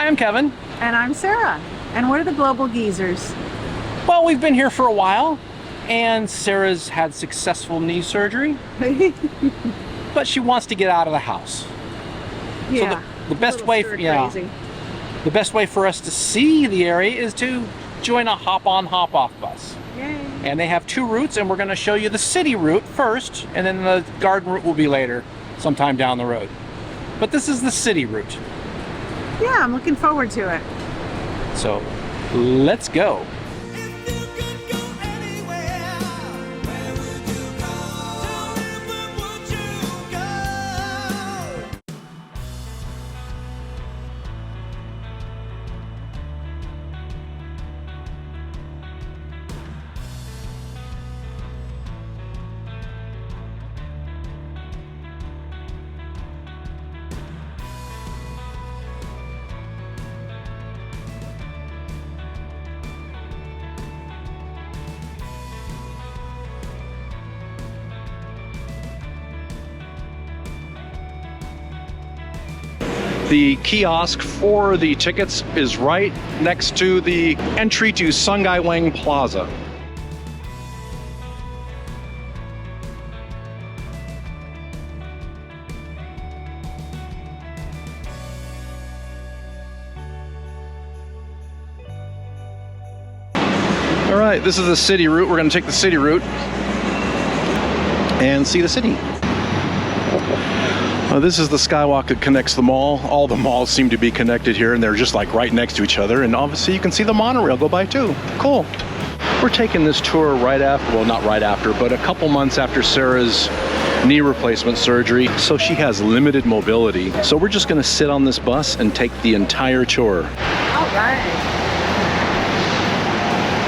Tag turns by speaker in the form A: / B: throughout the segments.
A: Hi, I'm Kevin.
B: And I'm Sarah. And we're the Global Geezers.
A: Well, we've been here for a while, and Sarah's had successful knee surgery, but she wants to get out of the house.
B: Yeah.
A: So the best way, the best way for us to see the area is to join a hop-on, hop-off bus.
B: Yay.
A: And they have two routes, and we're going to show you the city route first, and then the garden route will be later, sometime down the road. But this is the city route.
B: Yeah, I'm looking forward to it.
A: So, let's go. The kiosk for the tickets is right next to the entry to Sungaiwang Plaza. All right, this is the city route. We're going to take the city route and see the city. This is the skywalk that connects the mall. All the malls seem to be connected here, and they're just like right next to each other. And obviously you can see the monorail go by too. Cool. We're taking this tour right after, well, not right after, but a couple months after Sarah's knee replacement surgery. So she has limited mobility. So we're just gonna sit on this bus and take the entire tour.
B: All right.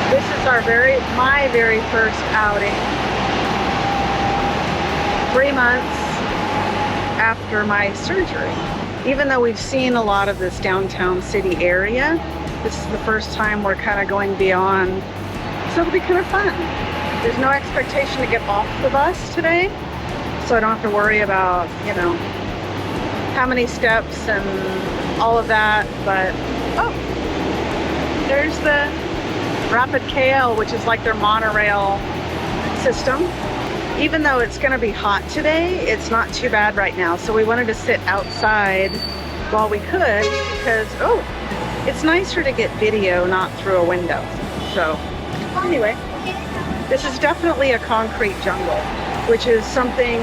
B: This is my very first outing. 3 months after my surgery. Even though we've seen a lot of this downtown city area, this is the first time we're kind of going beyond. So it'll be kind of fun. There's no expectation to get off the bus today, so I don't have to worry about, you know, how many steps and all of that. But, oh, there's the Rapid KL, which is like their monorail system. Even though it's going to be hot today, it's not too bad right now. So we wanted to sit outside while we could because, oh, it's nicer to get video, not through a window. So anyway, this is definitely a concrete jungle, which is something,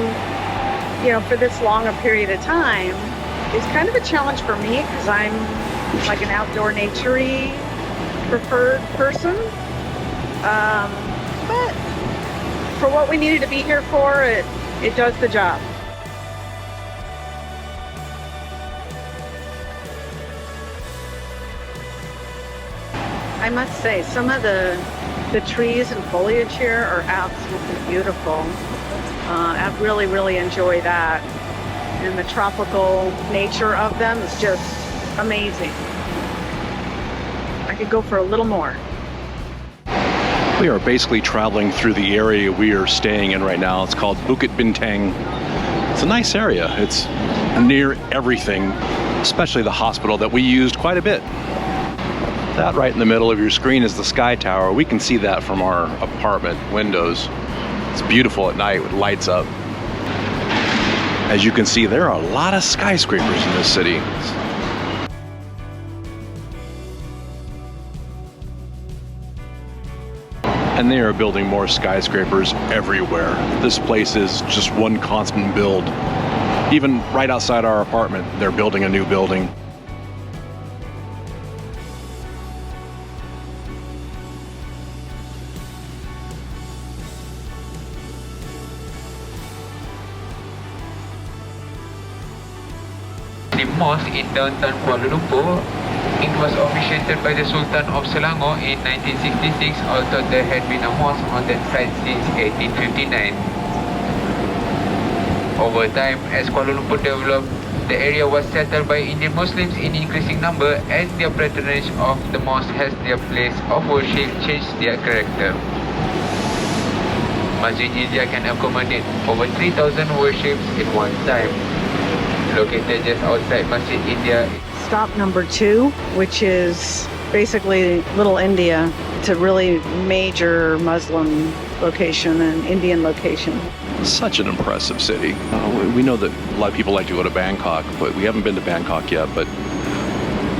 B: you know, for this long a period of time is kind of a challenge for me because I'm like an outdoor nature-y preferred person. But for what we needed to be here for, it does the job. I must say, some of the trees and foliage here are absolutely beautiful. I really, really enjoy that. And the tropical nature of them is just amazing. I could go for a little more.
A: We are basically traveling through the area we are staying in right now. It's called Bukit Bintang. It's a nice area. It's near everything, especially the hospital that we used quite a bit. That right in the middle of your screen is the Sky Tower. We can see that from our apartment windows. It's beautiful at night with lights up. As you can see, there are a lot of skyscrapers in this city. And they are building more skyscrapers everywhere. This place is just one constant build. Even right outside our apartment, they're building a new building.
C: The mosque in downtown Kuala Lumpur, it was officiated by the Sultan of Selangor in 1966, although there had been a mosque on that site since 1859. Over time, as Kuala Lumpur developed, the area was settled by Indian Muslims in increasing number, and their patronage of the mosque has their place of worship changed their character. Masjid India can accommodate over 3,000 worships in one time. Located just outside Masjid India,
B: stop number 2, which is basically Little India. It's a really major Muslim location and Indian location.
A: Such an impressive city. We know that a lot of people like to go to Bangkok, but we haven't been to Bangkok yet. But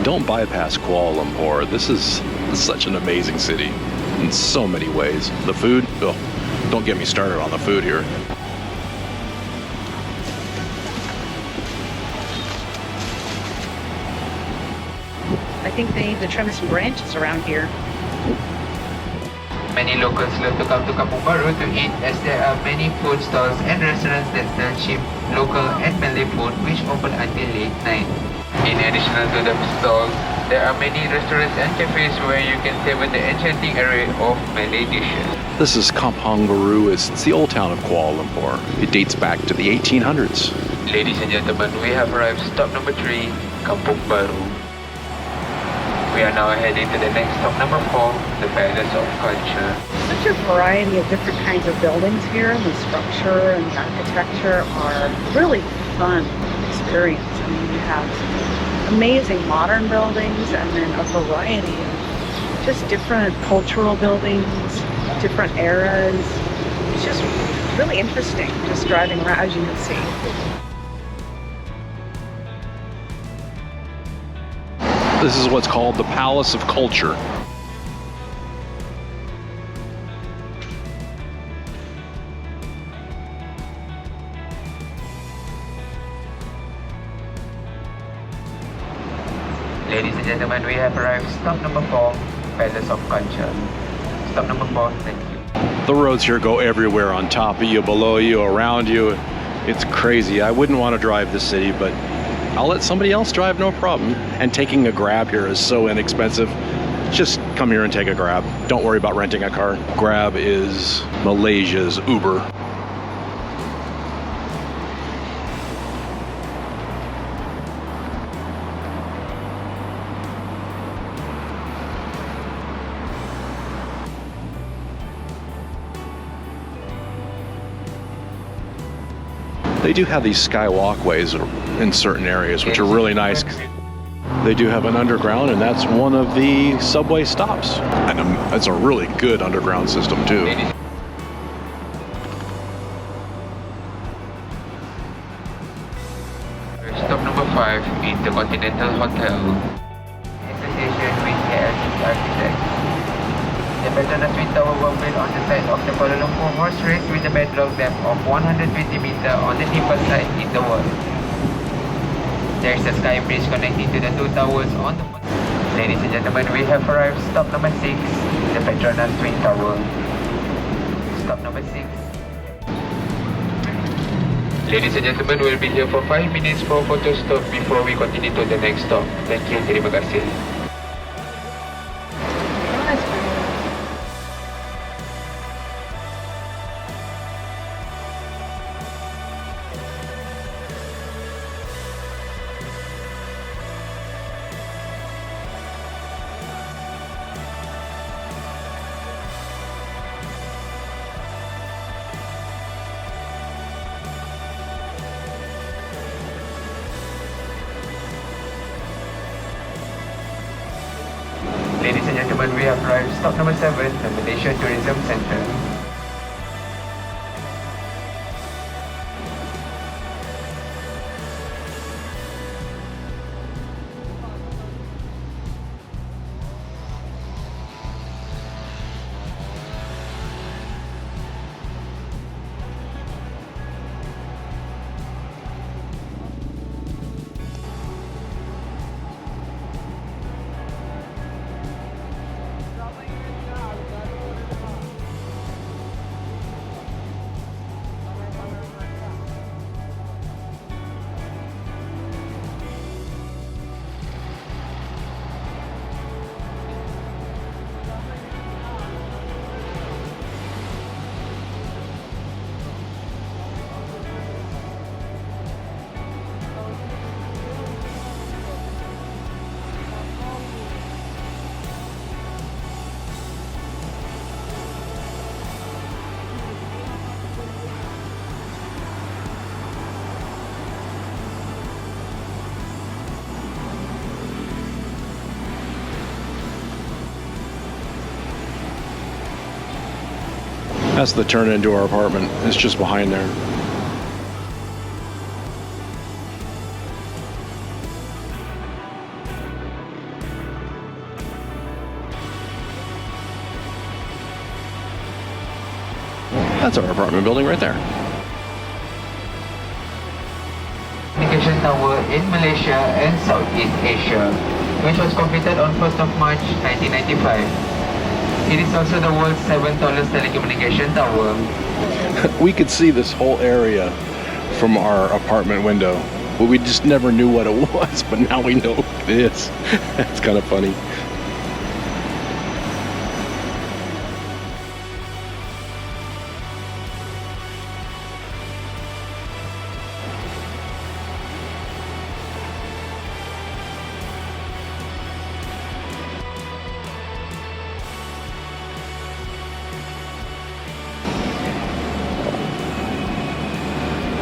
A: don't bypass Kuala Lumpur. This is such an amazing city in so many ways. The food, oh, don't get me started on the food here.
B: I think they need to trim some branches around here.
C: Many locals love to come to Kampung Baru to eat, as there are many food stalls and restaurants that sell cheap local and Malay food which open until late night. In addition to the stalls, there are many restaurants and cafes where you can savor the enchanting array of Malay dishes.
A: This is Kampung Baru. It's the old town of Kuala Lumpur. It dates back to the 1800s.
C: Ladies and gentlemen, we have arrived stop number 3, Kampung Baru. We are now heading to the next stop number 4, the Palace of Culture.
B: Such a variety of different kinds of buildings here, and the structure and the architecture are really fun experience. I mean, you have amazing modern buildings and then a variety of just different cultural buildings, different eras. It's just really interesting just driving around, as you can see.
A: This is what's called the Palace of Culture.
C: Ladies and gentlemen, we have arrived stop number 4, Palace of Culture. Stop number 4, thank you.
A: The roads here go everywhere, on top of you, below you, around you. It's crazy. I wouldn't want to drive this city, but I'll let somebody else drive, no problem. And taking a Grab here is so inexpensive. Just come here and take a Grab. Don't worry about renting a car. Grab is Malaysia's Uber. They do have these sky walkways in certain areas, which are really nice. They do have an underground, and that's one of the subway stops. And it's a really good underground system, too.
C: Stop number 5, Intercontinental Hotel. Association with KLC's architects. The Petronas Twin Tower were built on the site of the Kuala Lumpur horse race with a bedrock depth of 120 meters on the deepest side in the world. There is a sky bridge connecting to the 2 towers on the... Ladies and gentlemen, we have arrived stop number 6, the Petronas Twin Tower. Stop number 6. Ladies and gentlemen, we'll be here for 5 minutes for a photo stop before we continue to the next stop. Thank you, terima kasih. Ladies and gentlemen, we have arrived stop number 7, the Malaysia Tourism Centre.
A: That's the turn into our apartment. It's just behind there. That's our apartment building right there.
C: Communication tower in Malaysia and Southeast Asia, which was completed on 1st of March 1995. It is also the world's 7th tallest telecommunication tower.
A: We could see this whole area from our apartment window, but we just never knew what it was, but now we know what it is. That's kind of funny.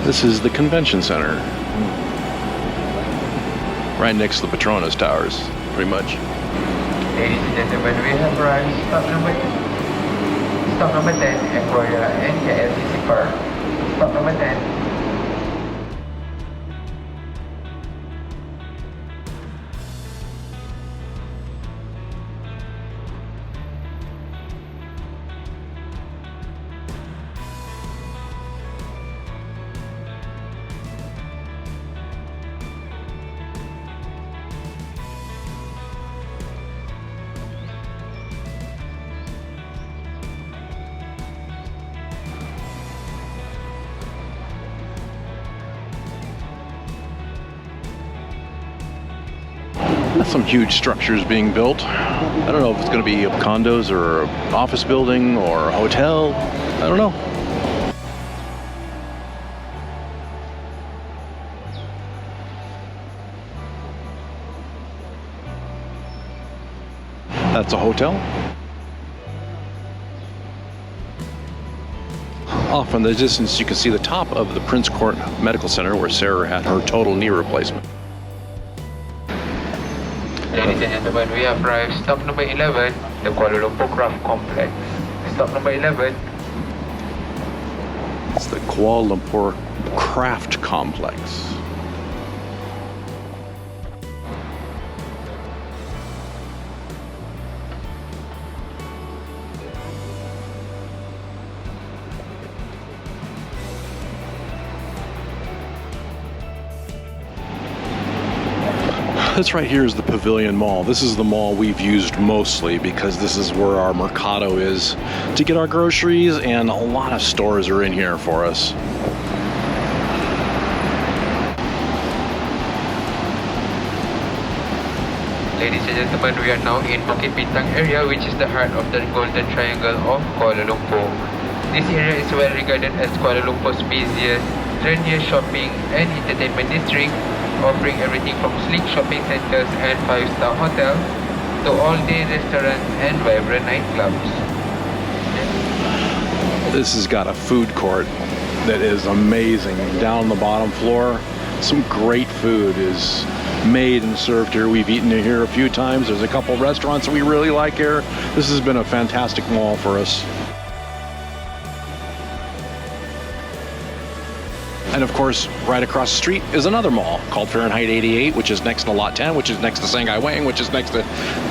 A: This is the convention center. Right next to the Petronas Towers, pretty much.
C: Ladies and gentlemen, we have arrived stop number 10, Emporia and KLCC Park. Stop number 10.
A: That's some huge structures being built. I don't know if it's going to be condos or an office building or a hotel. I don't know. That's a hotel. Off in the distance, you can see the top of the Prince Court Medical Center where Sarah had her total knee replacement.
C: Ladies and gentlemen, we have arrived stop number 11, the Kuala Lumpur Craft Complex. Stop number 11.
A: It's the Kuala Lumpur Craft Complex. This right here is the Pavilion Mall. This is the mall we've used mostly because this is where our Mercado is to get our groceries, and a lot of stores are in here for us.
C: Ladies and gentlemen, we are now in Bukit Bintang area, which is the heart of the Golden Triangle of Kuala Lumpur. This area is well regarded as Kuala Lumpur's busiest, trendiest shopping and entertainment district, offering everything from sleek shopping centers and 5-star hotels to all-day restaurants and vibrant nightclubs.
A: This has got a food court that is amazing. Down on the bottom floor, some great food is made and served here. We've eaten here a few times. There's a couple restaurants that we really like here. This has been a fantastic mall for us. And of course, right across the street is another mall called Fahrenheit 88, which is next to Lot 10, which is next to Shanghai Wang, which is next to,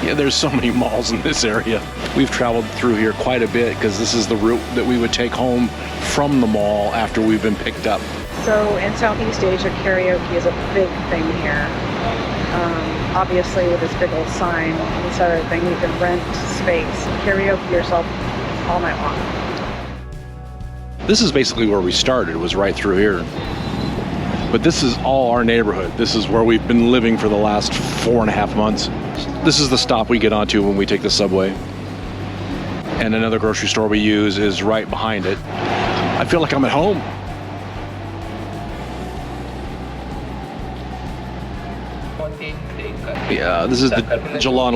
A: yeah, there's so many malls in this area. We've traveled through here quite a bit because this is the route that we would take home from the mall after we've been picked up.
B: So in Southeast Asia, karaoke is a big thing here. Obviously with this big old sign, this other thing, you can rent space, karaoke yourself all night long.
A: This is basically where we started, was right through here. But this is all our neighborhood. This is where we've been living for the last 4.5 months. This is the stop we get onto when we take the subway. And another grocery store we use is right behind it. I feel like I'm at home. Yeah, this is the Jalan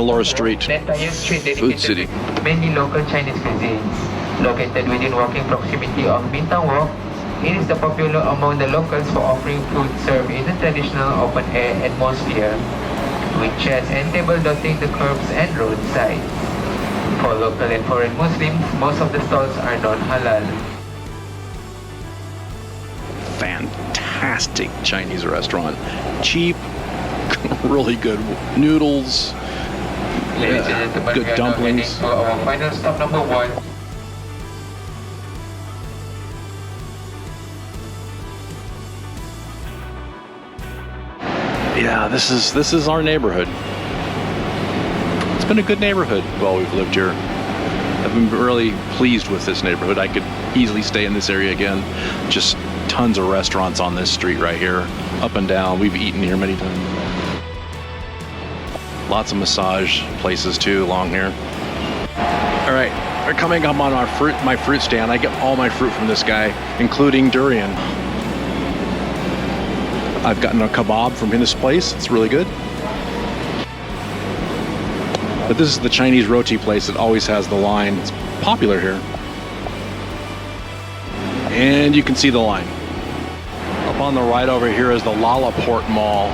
A: Street Food City.
C: Many local Chinese cuisines. Located within walking proximity of Bintang Walk, it is popular among the locals for offering food served in a traditional open-air atmosphere, with chairs and tables dotting the curbs and roadside. For local and foreign Muslims, most of the stalls are non-halal.
A: Fantastic Chinese restaurant. Cheap, really good noodles,
C: Ladies and gentlemen,
A: good
C: we are now
A: dumplings.
C: heading to our final stop number 1.
A: Yeah, this is our neighborhood. It's been a good neighborhood while we've lived here. I've been really pleased with this neighborhood. I could easily stay in this area again. Just tons of restaurants on this street right here, up and down. We've eaten here many times. Lots of massage places too along here. All right, we're coming up on my fruit stand. I get all my fruit from this guy, including durian. I've gotten a kebab from this place. It's really good. But this is the Chinese roti place that always has the line. It's popular here. And you can see the line. Up on the right over here is the Lalaport Mall,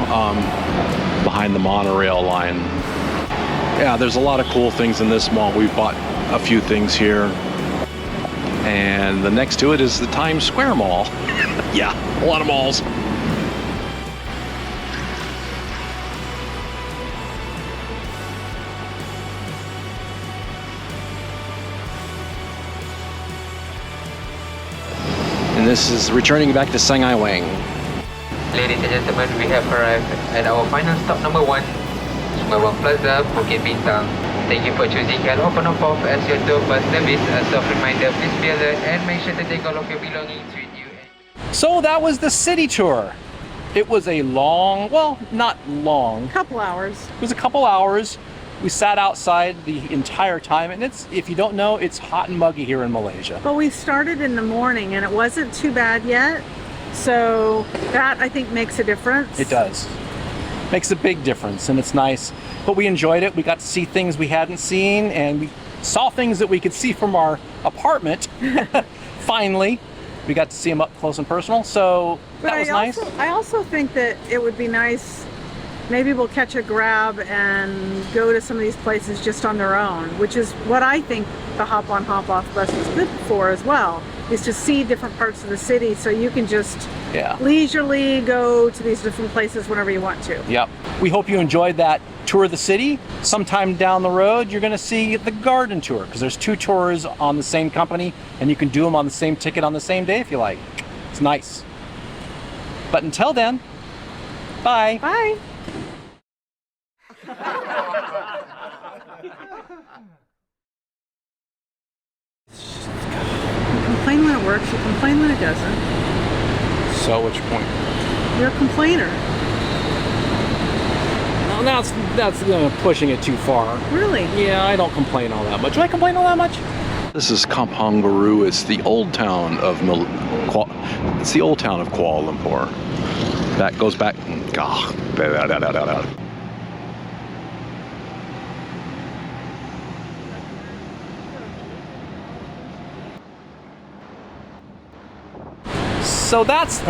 A: behind the monorail line. Yeah, there's a lot of cool things in this mall. We've bought a few things here. And the next to it is the Times Square Mall. Yeah, a lot of malls. And this is returning back to Shanghai Wang.
C: Ladies and gentlemen, we have arrived at our final stop number 1, Sumawang Plaza, Bukit Bintang. Thank you for choosing HOHO as your tour bus service. As a reminder, please be alert and make sure to take all of your belongings with you.
A: So that was the city tour. It was a long, well, not long.
B: Couple hours.
A: It was a couple hours. We sat outside the entire time, and it's, if you don't know, it's hot and muggy here in Malaysia.
B: But we started in the morning and it wasn't too bad yet. So that I think makes a difference.
A: It does. Makes a big difference, and it's nice. But we enjoyed it. We got to see things we hadn't seen, and we saw things that we could see from our apartment. Finally, we got to see them up close and personal. So
B: But
A: that was nice.
B: I also think that it would be nice. Maybe we'll catch a grab and go to some of these places just on their own, which is what I think the hop on hop off bus is good for as well, is to see different parts of the city so you can just leisurely go to these different places whenever you want to.
A: Yep. We hope you enjoyed that tour of the city. Sometime down the road, you're going to see the garden tour, because there's 2 tours on the same company, and you can do them on the same ticket on the same day if you like. It's nice. But until then, bye.
B: Bye. You complain when it works, you complain when it doesn't.
A: So what's your point?
B: You're a complainer.
A: Well, that's pushing it too far.
B: Really?
A: Yeah, I don't complain all that much. Do I complain all that much? This is Kampong Baru. It's the old town of Kuala Lumpur. That goes back. So that's